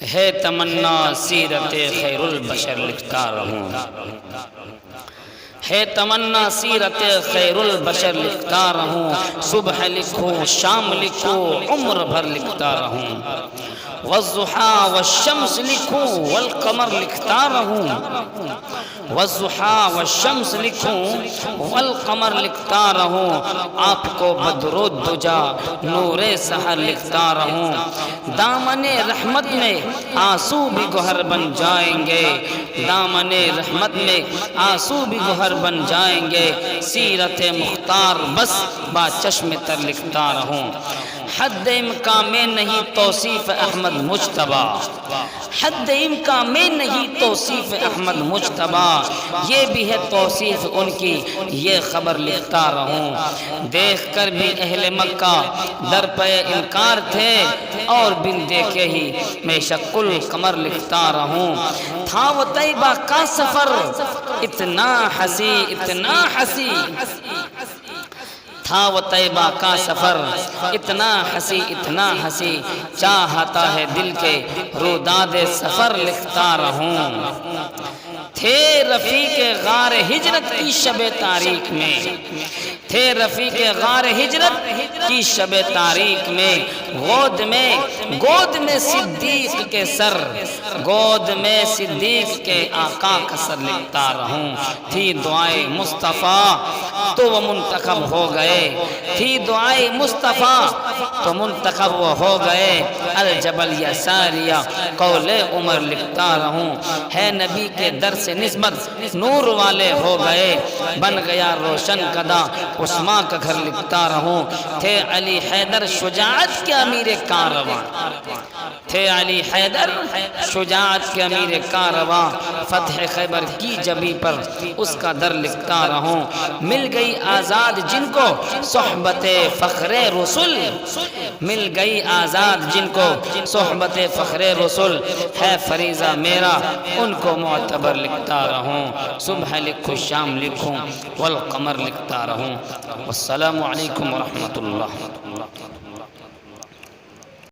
ہے تمنا سیرت خیرالبشر لکھتا رہوں، ہے تمنا سیرت خیرالبشر لکھتا رہوں، صبح لکھوں شام لکھوں عمر بھر لکھتا رہوں، والضحیٰ والشمس لکھوں والقمر لکھتا رہوں، والضحیٰ والشمس لکھوں والقمر لکھتا رہوں، آپ کو بدر الدجا نور سحر لکھتا رہوں، دامن رحمت میں آنسو بھی گوہر بن جائیں گے، دامن رحمت میں آنسو بھی گوہر بن جائیں گے، سیرت مختار بس با چشم تر لکھتا رہوں، حد امکان میں نہیں توصیف احمد مجتبیٰ، حد امکان میں نہیں توصیف احمد مجتبیٰ، یہ بھی ہے توصیف ان کی یہ خبر لکھتا رہوں، دیکھ کر بھی اہل مکہ در پہ انکار تھے، اور بن دیکھے ہی میں شق القمر لکھتا رہوں، تھا وہ طیبہ کا سفر اتنا ہنسی اتنا ہنسی، تھا وہ طیبہ کا سفر اتنا ہنسی اتنا ہنسی، چاہتا ہے دل کے روداد سفر لکھتا رہوں، تھے رفیق غار ہجرت کی شب تاریک میں، تھے رفیق غار ہجرت کی شب تاریک میں، گود میں صدیق کے سر، گود میں صدیق کے آقا کا سر لکھتا رہوں، تھی دعائے مصطفیٰ تو وہ منتخب ہو گئے، تھی دعائے مصطفیٰ تو منتخب وہ ہو گئے، الجبل یا ساریہ قول عمر لکھتا رہوں، ہے نبی کے در سے نسبت نور والے ہو گئے، بن گیا روشن قدا عثمان کا گھر لکھتا رہوں، تھے علی حیدر شجاعت کے امیر کارواں، تھے علی حیدر شجاعت کے امیر کارواں، فتح خیبر کی جبی پر اس کا در لکھتا رہوں، مل گئی آزاد جن کو صحبت فخر رسول، مل گئی آزاد جن کو صحبت فخر رسول، ہے فریضہ میرا ان کو معتبر لکھتا رہوں، صبح لکھوں شام لکھوں والقمر لکھتا رہوں، والسلام علیکم ورحمۃ اللہ۔